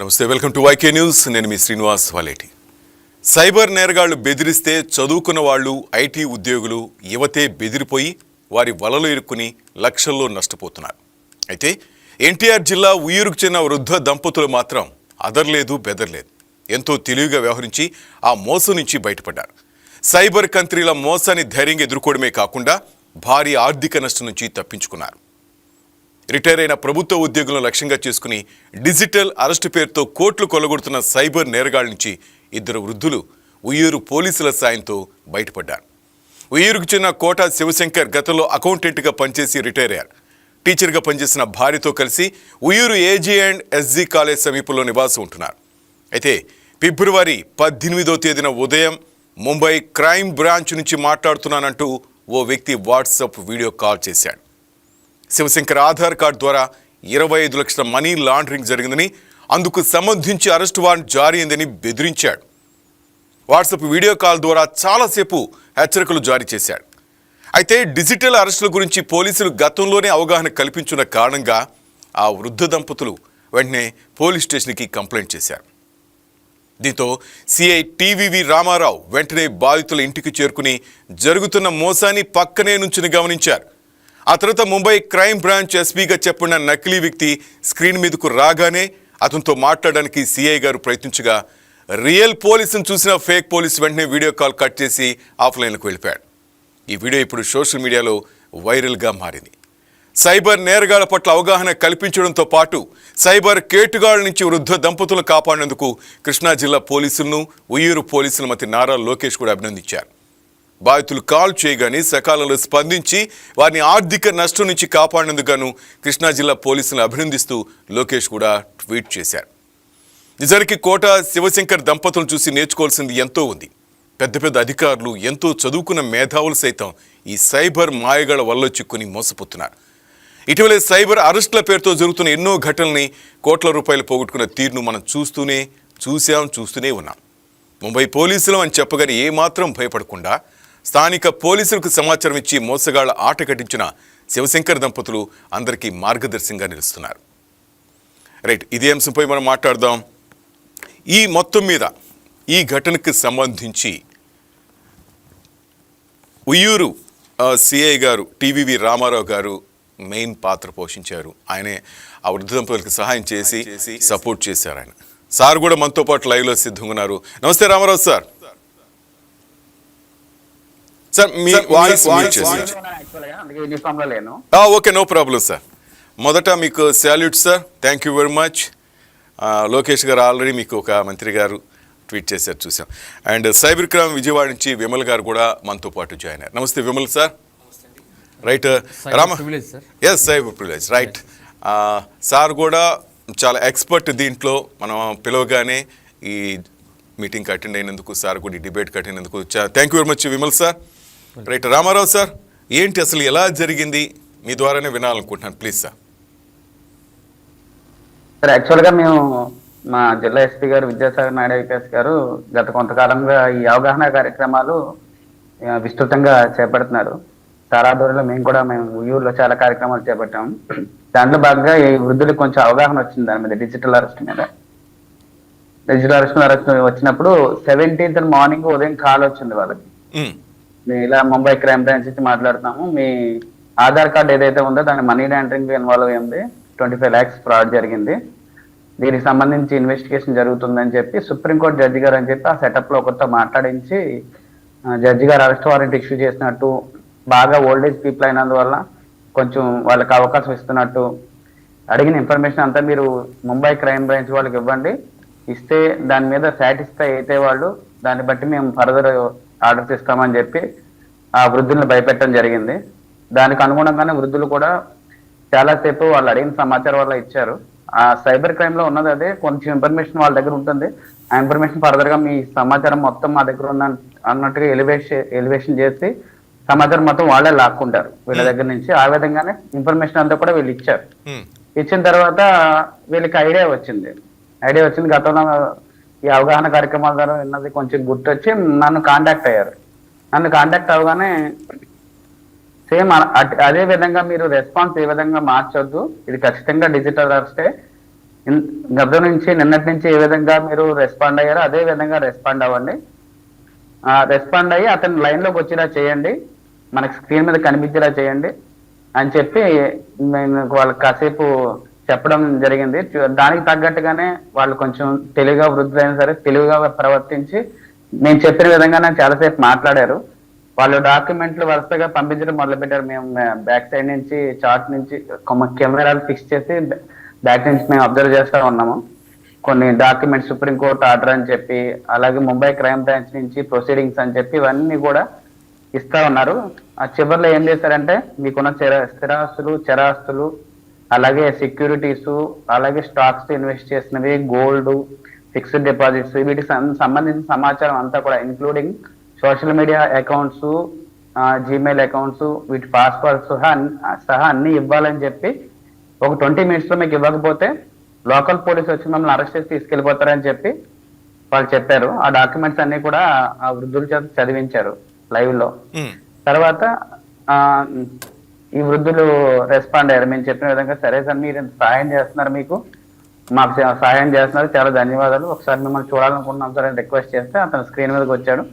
నమస్తే, welcome to YK news. నేను మీ Srinivas Valeti. Cyber నేరగాళ్లు బెదిరిస్తే చదువుకున్న వాళ్ళు, ఐటీ ఉద్యోగులు, యువతే బెదిరిపోయి వారి వలలో ఇరుక్కుని లక్షల్లో నష్టపోతున్నారు. అయితే ఎన్టీఆర్ జిల్లా ఉయ్యూరుకు చెందిన వృద్ధ దంపతులు మాత్రం అదర్లేదు బెదర్లేదు. ఎంతో తెలివిగా వ్యవహరించి ఆ మోసం నుంచి బయటపడ్డారు. సైబర్ కంత్రీల మోసాన్ని ధైర్యంగా ఎదుర్కోవడమే కాకుండా భారీ ఆర్థిక నష్టం నుంచి తప్పించుకున్నారు. రిటైర్ అయిన ప్రభుత్వ ఉద్యోగులను లక్ష్యంగా చేసుకుని డిజిటల్ అరెస్టు పేరుతో కోట్లు కొల్లగొడుతున్న సైబర్ నేరగాళ్ల నుంచి ఇద్దరు వృద్ధులు ఉయ్యూరు పోలీసుల సాయంతో బయటపడ్డారు. ఉయ్యూరుకు చెందిన కోట శివశంకర్ గతంలో అకౌంటెంట్గా పనిచేసి రిటైర్ అయ్యారు. టీచర్గా పనిచేసిన భార్యతో కలిసి Uyyuru AG and SG college సమీపంలో నివాసం ఉంటున్నారు. అయితే ఫిబ్రవరి 18వ తేదీన ఉదయం ముంబై క్రైమ్ బ్రాంచ్ నుంచి మాట్లాడుతున్నానంటూ ఓ వ్యక్తి వాట్సాప్ వీడియో కాల్ చేశాడు. శివశంకర్ ఆధార్ కార్డు ద్వారా 25 లక్షల మనీ లాండరింగ్ జరిగిందని, అందుకు సంబంధించి అరెస్టు వారెంట్ జారీ అయిందని బెదిరించాడు. వాట్సాప్ వీడియో కాల్ ద్వారా చాలాసేపు హెచ్చరికలు జారీ చేశాడు. అయితే డిజిటల్ అరెస్టుల గురించి పోలీసులు గతంలోనే అవగాహన కల్పించిన కారణంగా ఆ వృద్ధ దంపతులు వెంటనే పోలీస్ స్టేషన్కి కంప్లైంట్ చేశారు. దీంతో సిఐ టీవీవి రామారావు వెంటనే బాధితుల ఇంటికి చేరుకుని జరుగుతున్న మోసాన్ని పక్కనే నుంచుని గమనించారు. ఆ తర్వాత ముంబై క్రైమ్ బ్రాంచ్ ఎస్పీగా చెప్పిన నకిలీ వ్యక్తి స్క్రీన్ మీదకు రాగానే అతనితో మాట్లాడడానికి సిఐ గారు ప్రయత్నించగా రియల్ పోలీసును చూసిన ఫేక్ పోలీసు వెంటనే వీడియో కాల్ కట్ చేసి ఆఫ్లైన్లకు వెళ్ళిపోయాడు. ఈ వీడియో ఇప్పుడు సోషల్ మీడియాలో వైరల్గా మారింది. సైబర్ నేరగాళ్ల పట్ల అవగాహన కల్పించడంతో పాటు సైబర్ కేటుగాళ్ల నుంచి వృద్ధ దంపతులను కాపాడేందుకు కృష్ణా జిల్లా పోలీసులను, ఉయ్యూరు పోలీసుల మంత్రి నారా లోకేష్ కూడా అభినందించారు. బాధితులు కాల్ చేయగానే సకాలంలో స్పందించి వారిని ఆర్థిక నష్టం నుంచి కాపాడేందుకు గాను కృష్ణా జిల్లా పోలీసులను అభినందిస్తూ లోకేష్ కూడా ట్వీట్ చేశారు. నిజానికి కోట శివశంకర్ దంపతులను చూసి నేర్చుకోవాల్సింది ఎంతో ఉంది. పెద్ద పెద్ద అధికారులు, ఎంతో చదువుకున్న మేధావులు సైతం ఈ సైబర్ మాయగాళ్ల వల్ల చిక్కుని మోసపోతున్నారు. ఇటీవలే సైబర్ అరెస్టుల పేరుతో జరుగుతున్న ఎన్నో ఘటనల్ని, కోట్ల రూపాయలు పోగొట్టుకున్న తీరును మనం చూస్తూనే ఉన్నాం. ముంబై పోలీసులు అని చెప్పగానే ఏమాత్రం భయపడకుండా స్థానిక పోలీసులకు సమాచారం ఇచ్చి మోసగాళ్ల ఆట కట్టించిన శివశంకర్ దంపతులు అందరికీ మార్గదర్శకంగా నిలుస్తున్నారు. రైట్, ఇదే అంశంపై మనం మాట్లాడదాం. ఈ మొత్తం మీద ఈ ఘటనకు సంబంధించి ఉయ్యూరు సిఐ గారు టీవీవి రామారావు గారు మెయిన్ పాత్ర పోషించారు. ఆయనే ఆ వృద్ధ దంపతులకు సహాయం చేసి సపోర్ట్ చేశారు. ఆయన సార్ కూడా మనతో పాటు లైవ్లో సిద్ధంగా ఉన్నారు. నమస్తే రామారావు సార్. సార్ మీ voice okay, no problem sir. మొదట మీకు salute sir, thank you very much. Lokesh garu already మీకు ఒక మంత్రి గారు ట్వీట్ చేశారు, చూసాం. అండ్ సైబర్ క్రైమ్ విజయవాడ నుంచి విమల్ గారు కూడా మనతో పాటు జాయిన్ అయ్యారు. నమస్తే Vimal sir. Right yes, cyber privilege right. Sir కూడా చాలా ఎక్స్పర్ట్ దీంట్లో. మనం పిలవగానే ఈ మీటింగ్కి అటెండ్ అయినందుకు, సార్ కూడా ఈ డిబేట్కి అటెండ్ అయినందుకు thank you very much Vimal sir. Right, Ramarao sir, ఏంటి అసలు ఎలా జరిగింది? మీ ద్వారానే వినాలనుకుంటున్నాను, ప్లీజ్ సార్. సార్, యాక్చువల్గా మేము మా జిల్లా ఎస్పీ గారు విద్యాసాగర్ నాయుడు ఐపీఎస్ గారు గత కొంతకాలంగా ఈ అవగాహన కార్యక్రమాలు విస్తృతంగా చేపడుతున్నారు. చాలా దూరంలో మేము ఊళ్ళో చాలా కార్యక్రమాలు చేపట్టాము. దాంట్లో భాగంగా ఈ వృద్ధులకు కొంచెం అవగాహన వచ్చింది దాని మీద, డిజిటల్ అరెస్ట్ మీద. డిజిటల్ అరెస్ట్ వచ్చినప్పుడు 17th మార్నింగ్ ఉదయం కాల్ వచ్చింది వాళ్ళకి. ఇలా ముంబై క్రైమ్ బ్రాంచ్ నుంచి మాట్లాడుతున్నాము, మీ ఆధార్ కార్డు ఏదైతే ఉందో దాని మనీ లాండరింగ్ ఇన్వాల్వ్ అయింది, 25 lakhs ఫ్రాడ్ జరిగింది, దీనికి సంబంధించి ఇన్వెస్టిగేషన్ జరుగుతుందని చెప్పి సుప్రీంకోర్టు జడ్జి గారు అని చెప్పి ఆ సెటప్లో ఒకరితో మాట్లాడించి జడ్జి గారు అరెస్ట్ వారెంట్ ఇష్యూ చేసినట్టు, బాగా ఓల్డేజ్ పీపుల్ అయినందువల్ల కొంచెం వాళ్ళకి అవకాశం ఇస్తున్నట్టు, అడిగిన ఇన్ఫర్మేషన్ అంతా మీరు ముంబై క్రైమ్ బ్రాంచ్ వాళ్ళకి ఇవ్వండి, ఇస్తే దాని మీద సాటిస్ఫై అయితే వాళ్ళు దాన్ని బట్టి మేము ఫర్దర్ ఆర్డర్స్ ఇస్తామని చెప్పి ఆ వృద్ధులను భయపెట్టడం జరిగింది. దానికి అనుగుణంగానే వృద్ధులు కూడా చాలాసేపు వాళ్ళు అడిగిన సమాచారం వల్ల ఇచ్చారు. ఆ సైబర్ క్రైమ్లో ఉన్నది అదే, కొంచెం ఇన్ఫర్మేషన్ వాళ్ళ దగ్గర ఉంటుంది. ఆ ఇన్ఫర్మేషన్ ఫర్దర్గా మీ సమాచారం మొత్తం మా దగ్గర ఉన్న అన్నట్టుగా ఎలివేషన్ చేసి సమాచారం మొత్తం వాళ్ళే లాక్కుంటారు వీళ్ళ దగ్గర నుంచి. ఆ విధంగానే ఇన్ఫర్మేషన్ అంతా కూడా వీళ్ళు ఇచ్చారు. ఇచ్చిన తర్వాత వీళ్ళకి ఐడియా వచ్చింది. గతంలో ఈ అవగాహన కార్యక్రమాల ద్వారా విన్నది కొంచెం గుర్తొచ్చి నన్ను కాంటాక్ట్ అయ్యారు. నన్ను కాంటాక్ట్ అవగానే సేమ్ అదే విధంగా మీరు రెస్పాన్స్ ఏ విధంగా మార్చొద్దు, ఇది ఖచ్చితంగా డిజిటల్ అరెస్టే, గతం నుంచి నిన్నటి నుంచి ఏ విధంగా మీరు రెస్పాండ్ అయ్యారో అదే విధంగా రెస్పాండ్ అవ్వండి. రెస్పాండ్ అయ్యి అతను లైన్ లోకి వచ్చేలా చేయండి, మనకి స్క్రీన్ మీద కనిపించేలా చేయండి అని చెప్పి నేను వాళ్ళకి కాసేపు చెప్పడం జరిగింది. దానికి తగ్గట్టుగానే వాళ్ళు కొంచెం తెలివిగా వృద్ధులైనా సరే తెలివిగా ప్రవర్తించి నేను చెప్పిన విధంగానే చాలాసేపు మాట్లాడారు. వాళ్ళు డాక్యుమెంట్లు వరుసగా పంపించడం మొదలుపెట్టారు. మేము బ్యాక్ సైడ్ నుంచి చార్ట్ నుంచి కెమెరాలు ఫిక్స్ చేసి బ్యాక్ నుంచి మేము అబ్జర్వ్ చేస్తా ఉన్నాము. కొన్ని డాక్యుమెంట్స్ సుప్రీంకోర్టు ఆర్డర్ అని చెప్పి, అలాగే ముంబై క్రైమ్ బ్రాంచ్ నుంచి ప్రొసీడింగ్స్ అని చెప్పి ఇవన్నీ కూడా ఇస్తా ఉన్నారు. ఆ చివరిలో ఏం చేశారంటే మీకున్న స్థిరాస్తులు, చరాస్తులు, అలాగే సెక్యూరిటీస్, అలాగే స్టాక్స్ ఇన్వెస్ట్ చేసినవి, గోల్డ్, ఫిక్స్డ్ డిపాజిట్స్, వీటికి సంబంధించిన సమాచారం అంతా కూడా including social media accounts, Gmail accounts, వీటి పాస్వర్డ్స్ సహా అన్ని ఇవ్వాలని చెప్పి ఒక 20 minutes లో మీకు ఇవ్వకపోతే లోకల్ పోలీస్ వచ్చి మమ్మల్ని అరెస్ట్ చేసి తీసుకెళ్లిపోతారని చెప్పి వాళ్ళు చెప్పారు. ఆ డాక్యుమెంట్స్ అన్ని కూడా ఆ వృద్ధుల చేత చదివించారు లైవ్ లో. తర్వాత ఈ వృద్ధులు రెస్పాండ్ అయ్యారు. మేము చెప్పిన విధంగా సరే సార్ మీరు సహాయం చేస్తున్నారు, మాకు సహాయం చేస్తున్నారు, చాలా ధన్యవాదాలు, ఒకసారి మిమ్మల్ని చూడాలనుకుంటున్నాం సార్ అని రిక్వెస్ట్ చేస్తే అతను స్క్రీన్ మీదకి వచ్చాడు.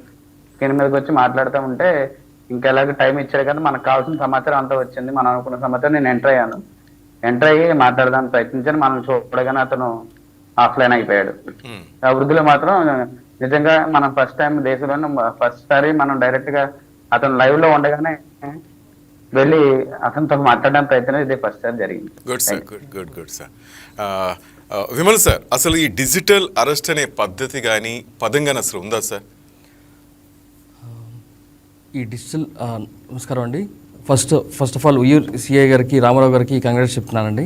స్క్రీన్ మీదకి వచ్చి మాట్లాడుతూ ఉంటే ఇంకా ఎలాగ టైం ఇచ్చారు కదా, మనకు కావాల్సిన సమాచారం అంతా వచ్చింది, మనం అనుకున్న సమాచారం నేను ఎంటర్ అయ్యాను. ఎంటర్ అయ్యి మాట్లాడదానికి ప్రయత్నించాను. మనం చూడగానే అతను ఆఫ్లైన్ అయిపోయాడు. ఆ వృద్ధులు మాత్రం నిజంగా మనం ఫస్ట్ టైం దేశంలోనే ఫస్ట్ సారి మనం డైరెక్ట్ గా అతను లైవ్ లో ఉండగానే వెళ్ళి అతనితో మాట్లాడడానికి ప్రయత్నం ఇదే ఫస్ట్ సార్ జరిగింది. Good sir, good sir. Vimal sir, అసలు ఈ డిజిటల్ అరెస్ట్ అనే పద్ధతి కానీ పదం కానీ అసలు ఉందా సార్? ఈ డిజిటల్ నమస్కారం అండి. First of all Uyyuru CI గారికి, రామారావు గారికి కంగ్రాట్స్ చెప్తున్నానండి.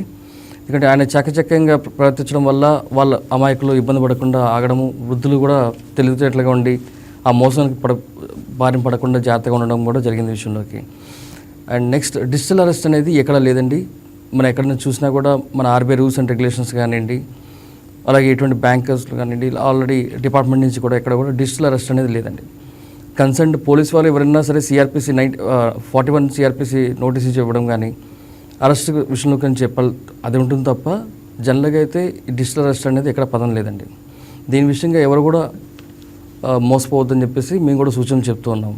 ఎందుకంటే ఆయన చకచక్యంగా ప్రవర్తించడం వల్ల వాళ్ళ అమాయకులు ఇబ్బంది పడకుండా ఆగడము, వృద్ధులు కూడా తెలివితేటలుగా ఉండి ఆ మోసానికి బారిన పడకుండా జాగ్రత్తగా ఉండడం కూడా జరిగింది విషయంలోకి. అండ్ నెక్స్ట్ డిజిటల్ అరెస్ట్ అనేది ఎక్కడ లేదండి. మనం ఎక్కడైనా చూసినా కూడా మన ఆర్బీఐ రూల్స్ అండ్ రెగ్యులేషన్స్ కానివ్వండి, అలాగే ఎటువంటి బ్యాంకర్స్లు కానివ్వండి, ఆల్రెడీ డిపార్ట్మెంట్ నుంచి కూడా ఎక్కడ కూడా డిజిటల్ అరెస్ట్ అనేది లేదండి. కన్సర్న్డ్ పోలీస్ వాళ్ళు ఎవరైనా సరే సిఆర్పిసి 41 సిఆర్పిసి నోటీస్ ఇచ్చి ఇవ్వడం కానీ అరెస్ట్ విషయంలో కానీ చెప్పాలి అది ఉంటుంది తప్ప జనరల్గా అయితే ఈ డిజిటల్ అరెస్ట్ అనేది ఎక్కడ పదం లేదండి. దీని విషయంగా ఎవరు కూడా మోసపోవద్దని చెప్పేసి మేము కూడా సూచనలు చెప్తూ ఉన్నాం.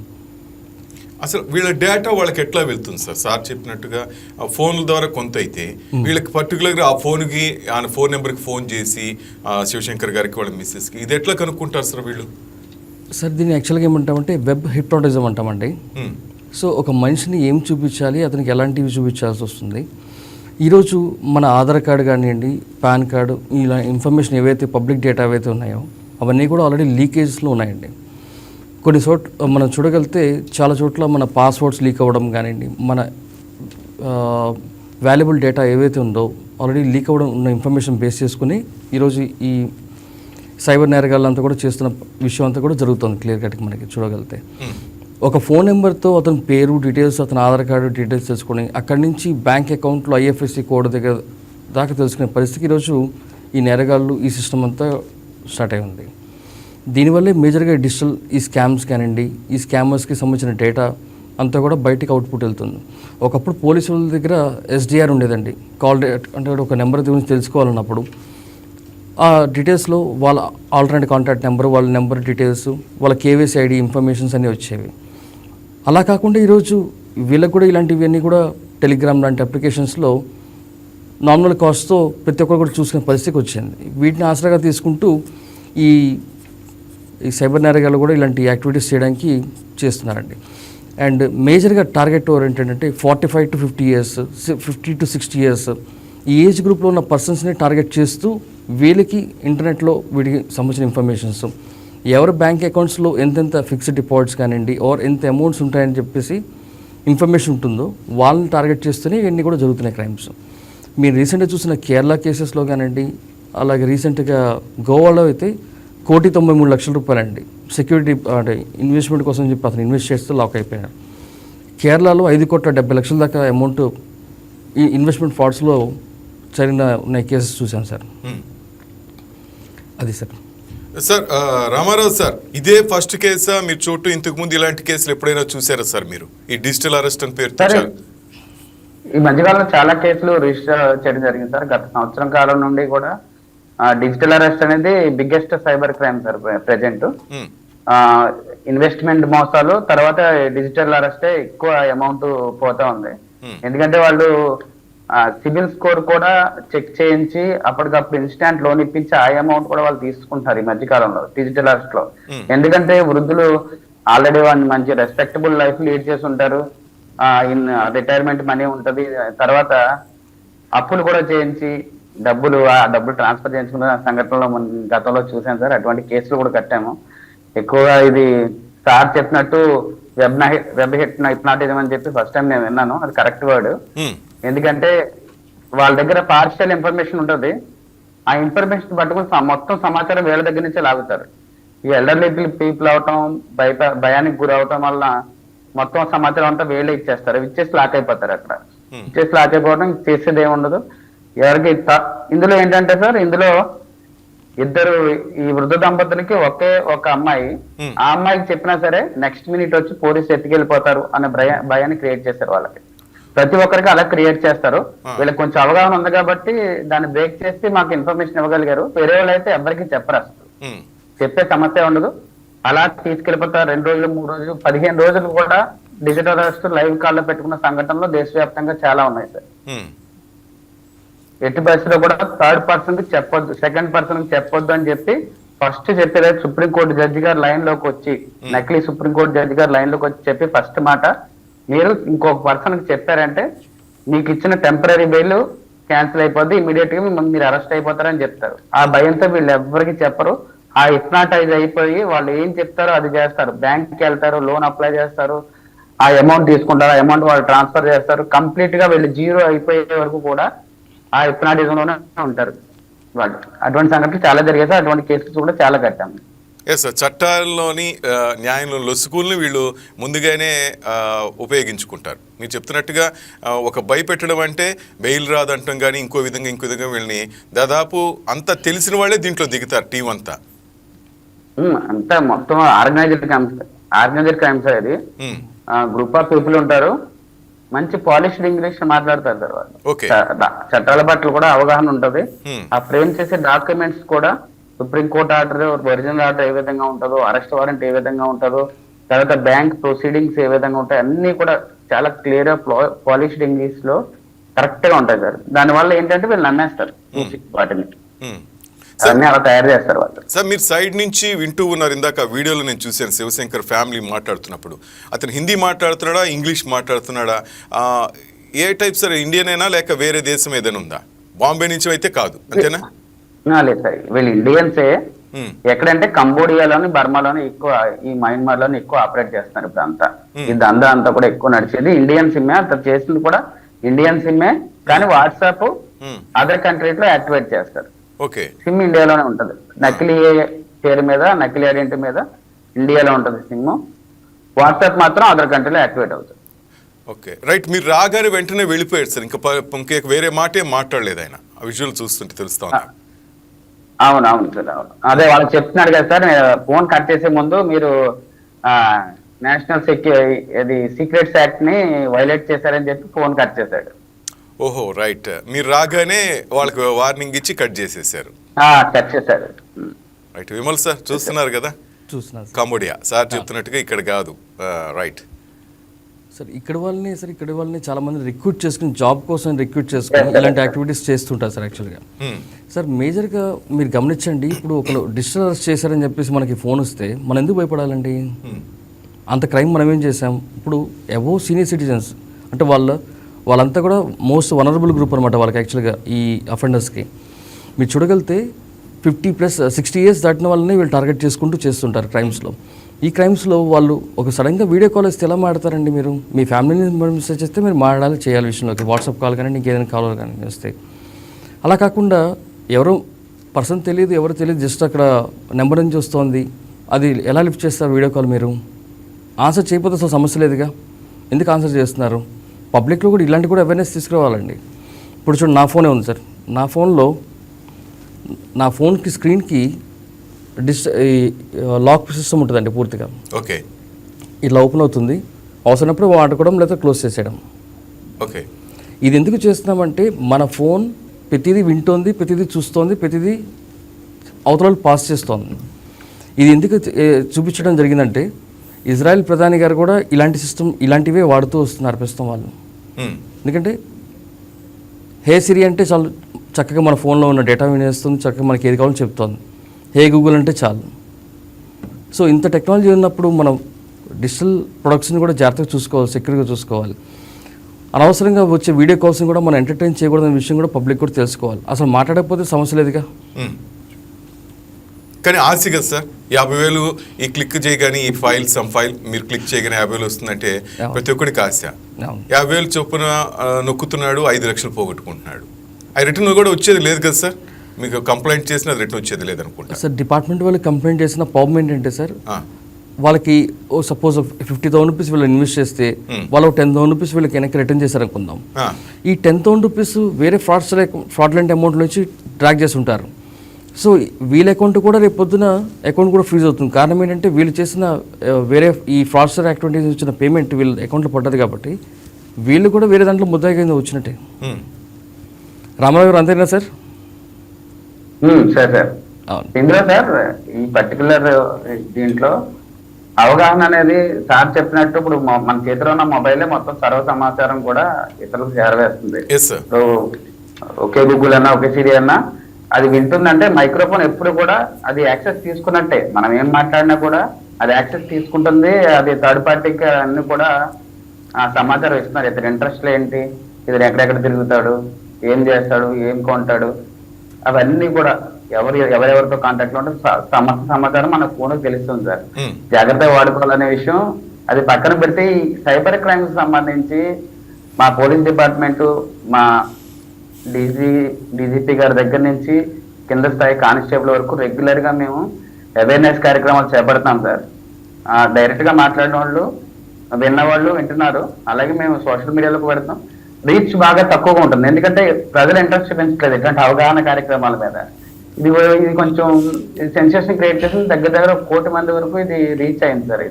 అసలు వీళ్ళ డేటా వాళ్ళకి ఎట్లా వెళ్తుంది సార్ చెప్పినట్టుగా ఫోన్ల ద్వారా కొంత అయితే వీళ్ళకి పర్టికులర్గా ఆ ఫోన్కి ఆ ఫోన్ నెంబర్కి ఫోన్ చేసి శివశంకర్ గారికి వాళ్ళ మిస్సెస్కి ఇది ఎట్లా కనుక్కుంటారు సార్ వీళ్ళు? సార్ దీన్ని యాక్చువల్గా ఏమంటామంటే వెబ్ హిప్నోటిజం అంటామండి. సో ఒక మనిషిని ఏం చూపించాలి, అతనికి ఎలాంటివి చూపించాల్సి వస్తుంది. ఈరోజు మన ఆధార్ కార్డు కానివ్వండి, పాన్ కార్డు, ఇలా ఇన్ఫర్మేషన్ ఏవైతే పబ్లిక్ డేటా ఏవైతే ఉన్నాయో అవన్నీ కూడా ఆల్రెడీ లీకేజ్లో ఉన్నాయండి. కొన్ని మనం చూడగలిగితే చాలా చోట్ల మన పాస్వర్డ్స్ లీక్ అవ్వడం కానివ్వండి, మన వాల్యుబుల్ డేటా ఏవైతే ఉందో ఆల్రెడీ లీక్ అవ్వడం ఉన్న ఇన్ఫర్మేషన్ బేస్ చేసుకుని ఈరోజు ఈ సైబర్ నేరగాళ్ళంతా కూడా చేస్తున్న విషయం అంతా కూడా జరుగుతుంది క్లియర్ కట్గా మనకి చూడగలిగితే. ఒక ఫోన్ నెంబర్తో అతని పేరు డీటెయిల్స్, అతని ఆధార్ కార్డు డీటెయిల్స్ తెలుసుకొని అక్కడి నుంచి బ్యాంక్ అకౌంట్లో ఐఎఫ్ఎస్సి కోడ్ దగ్గర దాకా తెలుసుకునే పరిస్థితికి ఈరోజు ఈ నేరగాళ్ళు ఈ సిస్టమ్ అంతా స్టార్ట్ అయి ఉంది. దీనివల్లే మేజర్గా డిజిటల్ ఈ స్కామ్స్ కానివ్వండి, ఈ స్కామర్స్కి సంబంధించిన డేటా అంతా కూడా బయటికి అవుట్పుట్ వెళ్తుంది. ఒకప్పుడు పోలీసుల దగ్గర ఎస్డిఆర్ ఉండేదండి, కాల్ అంటే ఒక నెంబర్ గురించి తెలుసుకోవాలన్నప్పుడు ఆ డీటెయిల్స్లో వాళ్ళ ఆల్టర్నేట్ కాంటాక్ట్ నెంబర్, వాళ్ళ నెంబర్ డీటెయిల్స్, వాళ్ళ కేవైసీ ఐడి ఇన్ఫర్మేషన్స్ అన్నీ వచ్చేవి. అలా కాకుండా ఈరోజు వీళ్ళకి కూడా ఇలాంటివన్నీ కూడా టెలిగ్రామ్ లాంటి అప్లికేషన్స్లో నార్మల్ కాస్ట్తో ప్రతి ఒక్కరు కూడా చూసుకునే పరిస్థితికి వచ్చింది. వీటిని ఆసరాగా తీసుకుంటూ ఈ సైబర్ నేరగాళ్ళు కూడా ఇలాంటి యాక్టివిటీస్ చేయడానికి చేస్తున్నారండి. అండ్ మేజర్గా టార్గెట్ ఓరియంటెడ్ అంటే 45 to 50 years, 50 to 60 years ఈ ఏజ్ గ్రూప్లో ఉన్న పర్సన్స్ని టార్గెట్ చేస్తూ వీళ్ళకి ఇంటర్నెట్లో వీటికి సంబంధించిన ఇన్ఫర్మేషన్స్, ఎవరి బ్యాంక్ అకౌంట్స్లో ఎంతెంత ఫిక్స్డ్ డిపాజిట్స్ కానివ్వండి ఆర్ ఎంత అమౌంట్స్ ఉంటాయని చెప్పేసి ఇన్ఫర్మేషన్ ఉంటుందో వాళ్ళని టార్గెట్ చేస్తూనే ఇవన్నీ కూడా జరుగుతున్నాయి క్రైమ్స్. మీరు రీసెంట్గా చూసిన కేరళ కేసెస్లో కానివ్వండి, అలాగే రీసెంట్గా గోవాలో అయితే 1,93,00,000 రూపాయలండి సెక్యూరిటీ అంటే ఇన్వెస్ట్మెంట్ కోసం చెప్పి అతను ఇన్వెస్ట్ చేస్తూ లాక్ అయిపోయారు. కేరళలో 5,70,00,000 దాకా అమౌంట్ ఈ ఇన్వెస్ట్మెంట్ ఫ్రాడ్స్లో జరిగిన ఉన్నాయి కేసెస్ చూసాను సార్. అది సార్. సార్ రామారావు సార్, ఇదే ఫస్ట్ కేసా మీరు చోటు ఇంతకు ముందు ఇలాంటి కేసులు ఎప్పుడైనా చూసారా సార్ మీరు ఈ డిజిటల్ అరెస్ట్ అని పేరుతో? ఈ మధ్యకాలంలో చాలా కేసులు రిజిస్టర్ చేయడం జరిగింది సార్. గత సంవత్సరం కాలం నుండి కూడా డిజిటల్ అరెస్ట్ అనేది biggest cyber crime sir present. Um, investment మోసాలు తర్వాత డిజిటల్ అరెస్టే ఎక్కువ అమౌంట్ పోతా ఉంది. Hmm. ఎందుకంటే వాళ్ళు సిబిల్ స్కోర్ కూడా చెక్ చేయించి అప్పటికప్పుడు ఇన్స్టాంట్ లోన్ ఇప్పించి ఆ అమౌంట్ కూడా వాళ్ళు తీసుకుంటారు ఈ మధ్య కాలంలో డిజిటల్ అరెస్ట్ లో. Hmm. ఎందుకంటే వృద్ధులు ఆల్రెడీ వాళ్ళు మంచి రెస్పెక్టబుల్ లైఫ్ లీడ్ చేసి ఉంటారు, ఇన్ రిటైర్మెంట్ మనీ ఉంటది, తర్వాత అప్పులు కూడా చేయించి ఆ డబ్బులు ట్రాన్స్ఫర్ చేయించుకున్న సంఘటనలో మనం గతంలో చూసాం సార్. అటువంటి కేసులు కూడా కట్టాము. ఎక్కువగా ఇది సార్ చెప్పినట్టు వెబ్ హిప్నాటిజం అని చెప్పి ఫస్ట్ టైం నేను విన్నాను, అది కరెక్ట్ వర్డ్. ఉమ్, ఎందుకంటే వాళ్ళ దగ్గర పార్షియల్ ఇన్ఫర్మేషన్ ఉంటుంది, ఆ ఇన్ఫర్మేషన్ పట్టుకుని మొత్తం సమాచారం వీళ్ళ దగ్గర నుంచే లాగుతారు. ఈ ఎల్డర్లీ పీపుల్ అవటం భయానికి గురి అవటం వల్ల మొత్తం సమాచారం అంతా వీళ్ళే ఇచ్చేస్తారు, ఇచ్చేసి లాక్ అయిపోతారు. అక్కడ ఇచ్చేసి లాక్ అయిపోవడం చేసేది ఏమి ఉండదు ఎవరికి. ఇందులో ఏంటంటే సార్, ఇందులో ఇద్దరు ఈ వృద్ధ దంపతులకి ఒక అమ్మాయి, ఆ అమ్మాయికి చెప్పినా సరే నెక్స్ట్ మినిట్ వచ్చి పోలీసు ఎత్తుకెళ్ళిపోతారు అనే భయాన్ని క్రియేట్ చేశారు వాళ్ళకి. ప్రతి ఒక్కరికి అలా క్రియేట్ చేస్తారు. వీళ్ళకి కొంచెం అవగాహన ఉంది కాబట్టి దాన్ని బ్రేక్ చేసి మాకు ఇన్ఫర్మేషన్ ఇవ్వగలిగారు. వేరే వాళ్ళు అయితే ఎవరికి చెప్పరు, అసలు చెప్పే సమస్య ఉండదు. అలా తీసుకెళ్ళిపోతారు. 2 రోజులు 3 రోజులు 15 రోజులు కూడా డిజిటల్ అరెస్ట్ లైవ్ కాల్లో పెట్టుకున్న సంఘటనలు దేశవ్యాప్తంగా చాలా ఉన్నాయి సార్. ఎట్టి పరిస్థితిలో కూడా థర్డ్ పర్సన్ కి చెప్పొద్దు, సెకండ్ పర్సన్ కి చెప్పొద్దు అని చెప్పి ఫస్ట్ చెప్పేది సుప్రీంకోర్టు జడ్జి గారు లైన్ లోకి వచ్చి, నకిలీ సుప్రీంకోర్టు జడ్జి గారు లైన్ లోకి వచ్చి చెప్పి ఫస్ట్ మాట, మీరు ఇంకొక పర్సన్ కి చెప్పారంటే మీకు ఇచ్చిన టెంపరీ బెయిల్ క్యాన్సిల్ అయిపోద్ది, ఇమీడియట్ గా మీరు అరెస్ట్ అయిపోతారని చెప్తారు. ఆ భయంతో వీళ్ళు ఎవరికి చెప్పరు. ఆ హిప్నాటైజ్ అయిపోయి వాళ్ళు ఏం చెప్తారో అది చేస్తారు. బ్యాంక్కి వెళ్తారు, లోన్ అప్లై చేస్తారు, ఆ అమౌంట్ తీసుకుంటారు, ఆ అమౌంట్ వాళ్ళు ట్రాన్స్ఫర్ చేస్తారు. కంప్లీట్ గా వీళ్ళు జీరో అయిపోయే వరకు కూడా ఆ హిప్నాటిజం లోనే ఉంటారు వాళ్ళు. అటువంటి సంఘటనలు చాలా జరిగాయి. అటువంటి కేసెస్ కూడా చాలా కట్టాము. ఎస్ సార్, చట్టాల్లోని న్యాయంలో లొసుగుల్ని వీళ్ళు ముందుగానే ఉపయోగించుకుంటారు. మీరు చెప్తున్నట్టుగా ఒక భయపెట్టడం అంటే బెయిల్ రాదంటాం, కానీ ఇంకో విధంగా వీళ్ళని దాదాపు అంతా తెలిసిన వాళ్ళే దీంట్లో దిగుతారు, టీం అంతా. అంతా మొత్తం ఆర్గనైజ్డ్ క్రైమ్స్ అది. గ్రూప్ ఆఫ్ పీపుల్ ఉంటారు, మంచి పాలిష్డ్ ఇంగ్లీష్ మాట్లాడతారు సార్ వాళ్ళు. చట్టాల పట్ల కూడా అవగాహన ఉంటది. ఆ ఫ్రేమ్ చేసే డాక్యుమెంట్స్ కూడా సుప్రీంకోర్టు ఆర్డర్, ఒరిజినల్ ఆర్డర్ ఏ విధంగా ఉంటుందో, అరెస్ట్ వారెంట్ ఏ విధంగా ఉంటుందో, తర్వాత బ్యాంక్ ప్రొసీడింగ్స్ ఏ విధంగా ఉంటాయి, అన్ని కూడా చాలా క్లియర్ పాలిష్డ్ ఇంగ్లీష్ లో కరెక్ట్ గా ఉంటాయి సార్. దానివల్ల ఏంటంటే వీళ్ళు నమ్మేస్తారు వాటిని, అన్ని అలా తయారు చేస్తారు వాళ్ళు. సార్, మీరు సైడ్ నుంచి వింటూ ఉన్నారు. ఇందాక వీడియోలో నేను చూశాను, శివశంకర్ ఫ్యామిలీ మాట్లాడుతున్నప్పుడు అతను హిందీ మాట్లాడుతున్నాడా, ఇంగ్లీష్ మాట్లాడుతున్నాడా, ఏ టైప్ సార్? ఇండియన్ అయినా లేక వేరే దేశం ఏదైనా ఉందా? బాంబే నుంచి అయితే కాదు, అంతేనా? లేదు సార్, వీళ్ళు ఇండియన్సే. ఎక్కడంటే కంబోడియాలోని, బర్మాలోని ఎక్కువ, ఈ మయన్మార్ లోని ఎక్కువ ఆపరేట్ చేస్తున్నారు ఇప్పుడు అంతా. ఈ దందా అంతా కూడా ఎక్కువ నడిచేది ఇండియన్ సిమ్మే. అతను చేసింది కూడా ఇండియన్ సిమ్మే, కానీ వాట్సాప్ అదర్ కంట్రీస్ లో యాక్టివేట్ చేస్తారు. సిమ్ ఇండియాలోనే ఉంటది, నకిలీ పేరు మీద, నకిలీ ఐడెంటిటీ మీద ఇండియాలో ఉంటది సిమ్. వాట్సాప్ మాత్రం అదర్ కంట్రీలో యాక్టివేట్ అవుతుంది. Okay, right. మీరు రాగానే వెంటనే వెళ్ళిపోయారు సార్, ఇంకా వేరే మాటే మాట్లాడలేదు ఆయన. ఆ విజువల్ చూస్తుంటే తెలుస్తా ఉంది. అవును సార్, అవును. అదే వాళ్ళకి చెప్తున్నాడు కదా సార్, ఫోన్ కట్ చేసే ముందు మీరు నేషనల్ సీక్రెట్స్ యాక్ట్ ని వైలేట్ చేశారని చెప్పి ఫోన్ కట్ చేశాడు. ఓహో, రైట్. మీరు రాగానే వాళ్ళకి వార్నింగ్ ఇచ్చి కట్ చేసేసారు. కట్ చేశారు. రైట్. విమల్ సార్ చూస్తున్నారు కదా, కంబోడియా సార్ చెప్తున్నట్టుగా ఇక్కడ కాదు. రైట్ సార్, ఇక్కడ వాళ్ళని చాలా మంది రిక్రూట్ చేసుకుని, జాబ్ కోసం రిక్రూట్ చేసుకుని ఇలాంటి యాక్టివిటీస్ చేస్తుంటారు సార్. యాక్చువల్గా సార్, మేజర్గా మీరు గమనించండి, ఇప్పుడు ఒకరు డిజిటల్ అరెస్ట్ చేశారని చెప్పేసి మనకి ఫోన్ వస్తే మనం ఎందుకు భయపడాలండి? అంత క్రైమ్ మనం ఏం చేసాం? ఇప్పుడు అబోవ్ సీనియర్ సిటిజన్స్ అంటే వాళ్ళంతా కూడా మోస్ట్ వనరబుల్ గ్రూప్ అనమాట వాళ్ళకి. యాక్చువల్గా ఈ అఫెండర్స్కి మీరు చూడగలిగితే 50+ 60 years దాటిన వాళ్ళని వీళ్ళు టార్గెట్ చేసుకుంటూ చేస్తుంటారు క్రైమ్స్లో. ఈ క్రైమ్స్లో వాళ్ళు ఒక సడన్గా వీడియో కాల్ వస్తే ఎలా మాట్లాడతారండి? మీరు మీ ఫ్యామిలీని మెసేజ్ చేస్తే మీరు మాట్లాడాలి, చేయాలి విషయంలోకి, వాట్సాప్ కాల్ కానీ ఇంకేదైనా కాల్ కానీ వస్తే. అలా కాకుండా ఎవరో పర్సన్ తెలియదు, ఎవరు తెలియదు, జస్ట్ అక్కడ నెంబర్ నుంచి వస్తుంది, అది ఎలా లిఫ్ట్ చేస్తారు వీడియో కాల్? మీరు ఆన్సర్ చేయకపోతే అసలు సమస్య లేదుగా, ఎందుకు ఆన్సర్ చేస్తున్నారు? పబ్లిక్లో కూడా ఇలాంటి కూడా అవేర్నెస్ తీసుకురావాలండి. ఇప్పుడు చూడండి, నా ఫోనే ఉంది సార్, నా ఫోన్కి స్క్రీన్కి లాక్ సిస్టమ్ ఉంటుందండి పూర్తిగా. ఓకే, ఇట్లా ఓపెన్ అవుతుంది, అవసరమైనప్పుడు వాడుకోవడం లేదా క్లోజ్ చేసేయడం. ఓకే, ఇది ఎందుకు చేస్తున్నామంటే మన ఫోన్ ప్రతిదీ వింటోంది, ప్రతిదీ చూస్తోంది, ప్రతిదీ అవతల పాస్ చేస్తోంది. ఇది ఎందుకు చూపించడం జరిగిందంటే ఇజ్రాయెల్ ప్రధాని గారు కూడా ఇలాంటి సిస్టమ్ ఇలాంటివే వాడుతూ వస్తున్నారు ప్రస్తుతం వాళ్ళు. ఎందుకంటే హే సిరి అంటే చాలు చక్కగా మన ఫోన్లో ఉన్న డేటా వినేస్తుంది, చక్కగా మనకి ఏది కావాలో చెప్తోంది. హే గూగుల్ అంటే చాలు. సో ఇంత టెక్నాలజీ ఉన్నప్పుడు మనం డిజిటల్ ప్రొడక్ట్స్ని కూడా జాగ్రత్తగా చూసుకోవాలి, సెక్యూర్గా చూసుకోవాలి. అనవసరంగా వచ్చే వీడియో కాల్స్ని కూడా మనం ఎంటర్టైన్ చేయకూడదనే విషయం కూడా పబ్లిక్ కూడా తెలుసుకోవాలి. అసలు మాట్లాడకపోతే సమస్య లేదుగా. కానీ ఆశ కదా సార్, 50,000 ఈ క్లిక్ చేయగానే ఈ సమ్ ఫైల్ మీరు క్లిక్ చేయగానే 50,000 వస్తుందంటే ప్రతి ఒక్కడికి ఆశ. 50,000 చొప్పున నొక్కుతున్నాడు, 5 లక్షలు పోగొట్టుకుంటున్నాడు. ఆ రిటర్న్ కూడా వచ్చేది లేదు కదా సార్, మీకు కంప్లైంట్ చేసినా అది రిటర్న్ వచ్చేది లేదనుకుంటా సార్. డిపార్ట్మెంట్ వాళ్ళు కంప్లైంట్ చేసిన ప్రాబ్లం ఏంటంటే సార్, వాళ్ళకి సపోజ్ 50,000 రూపీస్ వీళ్ళు ఇన్వెస్ట్ చేస్తే వాళ్ళు 10,000 రూపీస్ వీళ్ళకి వెనక్కి రిటర్న్ చేశారనుకుందాం. ఈ 10,000 రూపీస్ వేరే ఫ్రాడ్లెంట్ అమౌంట్ నుంచి ట్రాక్ చేసి ఉంటారు. సో వీళ్ళ అకౌంట్ కూడా రేపు పొద్దున అకౌంట్ కూడా ఫ్రీజ్ అవుతుంది. కారణం ఏంటంటే వీళ్ళు చేసిన వేరే ఈ ఫ్రాడ్స్టర్ యాక్టివిటీస్ వచ్చిన పేమెంట్ వీళ్ళ అకౌంట్లో పడ్డది కాబట్టి వీళ్ళు కూడా వేరే దాంట్లో ముద్దాయి కింద వచ్చినట్టే. రామారావు గారు అంతేనా సార్? సార్ ఇందులో సార్ ఈ పర్టికులర్ దీంట్లో అవగాహన అనేది సార్ చెప్పినట్టు ఇప్పుడు మన చేతిలో ఉన్న మొబైలే మొత్తం సర్వ సమాచారం కూడా ఇతరులకు చేరవేస్తుంది. ఇప్పుడు ఒకే గూగుల్ అన్నా ఒకే సిరి అన్నా అది వింటుందంటే మైక్రోఫోన్ ఎప్పుడు కూడా అది యాక్సెస్ తీసుకున్నట్టే. మనం ఏం మాట్లాడినా కూడా అది యాక్సెస్ తీసుకుంటుంది. అది థర్డ్ పార్టీకి అన్ని కూడా సమాచారం ఇస్తున్నారు. ఇతని ఇంట్రెస్ట్లు ఏంటి, ఇతను ఎక్కడెక్కడ తిరుగుతాడు, ఏం చేస్తాడు, ఏం కొంటాడు, అవన్నీ కూడా ఎవరెవరితో కాంటాక్ట్ లో ఉంటే సమస్త సమాచారం మన ఫోన్ తెలుస్తుంది సార్. జాగ్రత్తగా వాడుకోవాలనే విషయం అది పక్కన పెట్టి సైబర్ క్రైమ్స్ సంబంధించి మా పోలీస్ డిపార్ట్మెంట్, మా డీజీపీ గారి దగ్గర నుంచి కింద స్థాయి కానిస్టేబుల్ వరకు రెగ్యులర్ గా మేము అవేర్నెస్ కార్యక్రమాలు చేపడతాం సార్. డైరెక్ట్ గా మాట్లాడిన వాళ్ళు విన్నవాళ్ళు వింటున్నారు. అలాగే మేము సోషల్ మీడియాలోకి పెడతాం. రీచ్ బాగా తక్కువగా ఉంటుంది, ఎందుకంటే ప్రజల ఇంట్రెస్ట్ పెంచలేదు ఇట్లాంటి అవగాహన కార్యక్రమాల మీద. ఇది కొంచెం సెన్సేషన్ క్రియేట్ చేసి దగ్గర 1 కోటి మంది వరకు ఇది రీచ్ అయింది సార్.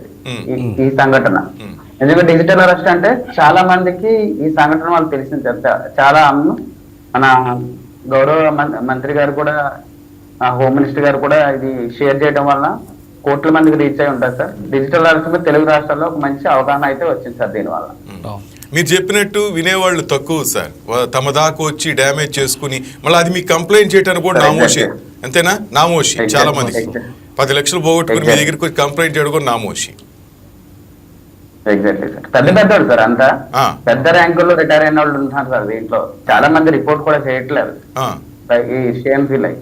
ఇది ఈ సంఘటన ఎందుకంటే డిజిటల్ అరెస్ట్ అంటే చాలా మందికి ఈ సంఘటన వాళ్ళు తెలిసింది సార్. చాలా మన గౌరవ మంత్రి గారు కూడా, హోమ్ మినిస్టర్ గారు కూడా ఇది షేర్ చేయడం వల్ల కోట్ల మందికి రీచ్ అయి ఉంటారు సార్. డిజిటల్ అరెస్ట్ మీద తెలుగు రాష్ట్రాల్లో ఒక మంచి అవగాహన అయితే వచ్చింది సార్ దీనివల్ల. మీరు చెప్పినట్టు వినేవాళ్ళు తక్కువ సార్, తమ దాకా వచ్చి డ్యామేజ్ చేసుకుని మళ్ళీ అది మీకు కంప్లైంట్ చేయడానికి కూడా నామోషి. అంతేనా? నామోషి. చాలా మందికి 10 లక్షలు పోగొట్టుకుని మీ దగ్గరికి వచ్చి కంప్లైంట్ చేయడం కూడా నామోషి. Exactly sir. పెద్దోళ్ళు సార్, అంతా పెద్ద ర్యాంకుల్లో రిటైర్ అయిన వాళ్ళు ఉంటున్నారు సార్. దీంట్లో చాలా మంది రిపోర్ట్ కూడా చేయట్లేదు ఈ షేమ్ ఫీల్ అయ్యి.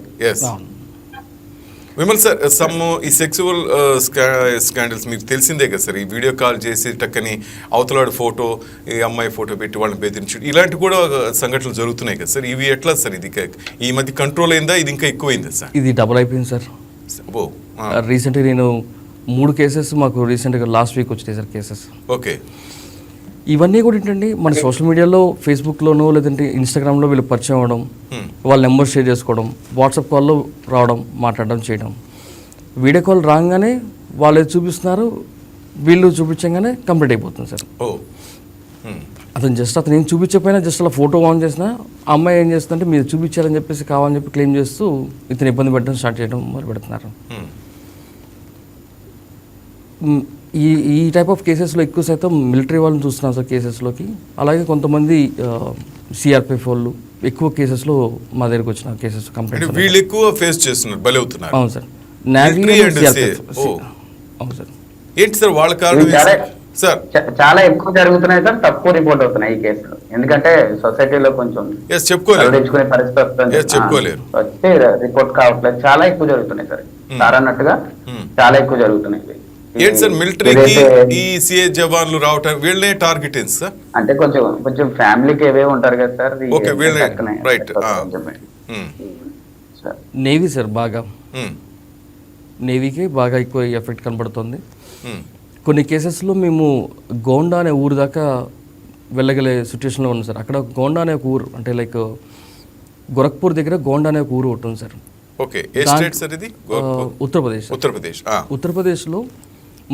విమల్ సార్, ఈ సెక్సువల్ స్కాండల్స్ మీకు తెలిసిందే కదా సార్. ఈ వీడియో కాల్ చేసి టక్కని అవతలాడు ఫోటో, ఈ అమ్మాయి ఫోటో పెట్టి వాళ్ళని బెదిరించడం, ఇలాంటి కూడా సంఘటనలు జరుగుతున్నాయి కదా సార్. ఇవి ఎట్లా సార్? ఇది ఈ మధ్య కంట్రోల్ అయిందా, ఇది ఇంకా ఎక్కువైందా సార్? ఇది డబుల్ అయిపోయింది సార్. రీసెంట్గా నేను 3 కేసెస్ మాకు రీసెంట్గా లాస్ట్ వీక్ వచ్చినాయి సార్ కేసెస్. ఓకే. ఇవన్నీ కూడా ఏంటంటే మన సోషల్ మీడియాలో, ఫేస్బుక్లోనో లేదంటే ఇన్స్టాగ్రామ్లో వీళ్ళు పరిచయం అవ్వడం, వాళ్ళ నెంబర్ షేర్ చేసుకోవడం, వాట్సాప్ కాల్లో రావడం, మాట్లాడడం, చేయడం. వీడియో కాల్ రాగానే వాళ్ళు చూపిస్తున్నారు, వీళ్ళు చూపించగానే కంప్లీట్ అయిపోతుంది సార్. అతను ఏం చూపించకపోయినా జస్ట్ అలా ఫోటో ఆన్ చేసినా ఆ అమ్మాయి ఏం చేస్తుందంటే మీరు చూపించారని చెప్పేసి కావాలని చెప్పి క్లెయిమ్ చేస్తూ ఇతను ఇబ్బంది పెట్టడం స్టార్ట్ చేయడం మొదలు పెడుతున్నారు. ఈ టైప్ ఆఫ్ కేసెస్లో ఎక్కువ శాతం మిలిటరీ వాళ్ళని చూస్తున్నాం సార్ కేసెస్లోకి. అలాగే కొంతమంది సిఆర్పిఎఫ్ వాళ్ళు ఎక్కువ కేసెస్లో మా దగ్గరకు వచ్చిన కేసెస్ కంప్లైంట్ వీళ్ళు ఎక్కువ ఫేస్ చేస్తున్నారు, బలి అవుతున్నారు. అవును సార్. నేవీ, అవును సార్. ఏంటి సార్ వాళ్ళ కారణం? సార్ చాలా ఎక్కువ జరుగుతున్నాయి సార్, తక్కువ రిపోర్ట్ అవుతున్నాయి ఈ కేసులు. ఎందుకంటే సొసైటీలో కొంచెం తెచ్చుకునే పరిస్థితి వచ్చి రిపోర్ట్ కావట్లేదు. చాలా ఎక్కువ జరుగుతున్నాయి సార్. సార్ అన్నట్టుగా చాలా ఎక్కువ జరుగుతున్నాయి. ఏంటి సార్ మిలిటరీకి ఈ సిఏ జవాన్లు రావటం వీళ్ళనే టార్గెట్ ఏంటి సార్? అంటే కొంచెం ఫ్యామిలీకి ఏవే ఉంటారు కదా సార్. ఓకే, వీళ్ళనే. రైట్. నేవీ సార్ బాగా, నేవీకి బాగా ఎక్కువ ఎఫెక్ట్ కనబడుతుంది. కొన్ని కేసెస్లో మేము గోండా అనే ఊరు దాకా వెళ్ళగలే సిచ్యువేషన్లో ఉన్నాం సార్. అక్కడ గోండా అనే ఒక ఊరు, అంటే లైక్ గోరఖ్పూర్ దగ్గర గోండా అనే ఒక ఊరు ఉంటుంది సార్. ఓకే. ఏ స్టేట్ సార్ ఇది? ఉత్తరప్రదేశ్. ఉత్తరప్రదేశ్లో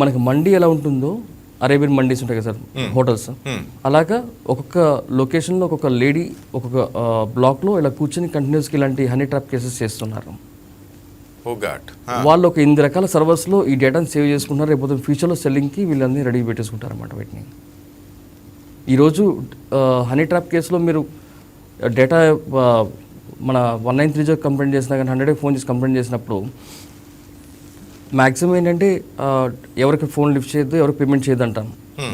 మనకి మండి ఎలా ఉంటుందో, అరేబియన్ మండీస్ ఉంటాయి కదా సార్, హోటల్స్, అలాగా ఒక్కొక్క లొకేషన్లో ఒక్కొక్క లేడీ ఒక్కొక్క బ్లాక్లో ఇలా కూర్చొని కంటిన్యూస్గా ఇలాంటి హనీ ట్రాప్ కేసెస్ చేస్తున్నారు. ఓ గాడ్. వాళ్ళు ఒక 8 రకాల సర్వర్స్లో ఈ డేటాను సేవ్ చేసుకుంటారు. రేపు ఫ్యూచర్లో సెల్లింగ్కి వీళ్ళన్నీ రెడీ పెట్టేసుకుంటారు అన్నమాట వీటిని. ఈరోజు హనీ ట్రాప్ కేసులో మీరు డేటా మన 1930 కంప్లైంట్ చేసినా కానీ 100 ఫోన్ చేసి కంప్లైంట్ చేసినప్పుడు మ్యాక్సిమం ఏంటంటే ఎవరికి ఫోన్ లిఫ్ట్ చేయొద్దు, ఎవరికి పేమెంట్ చేయొద్దు అంటాం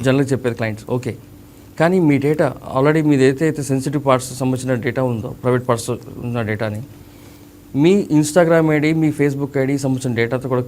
జనరల్గా చెప్పేది క్లయింట్స్. ఓకే, కానీ మీ డేటా ఆల్రెడీ మీది అయితే సెన్సిటివ్ పార్ట్స్ సంబంధించిన డేటా ఉందో, ప్రైవేట్ పార్ట్స్ ఉన్న డేటాని మీ ఇన్స్టాగ్రామ్ ఐడి, మీ ఫేస్బుక్ ఐడి సంబంధించిన డేటాతో కూడా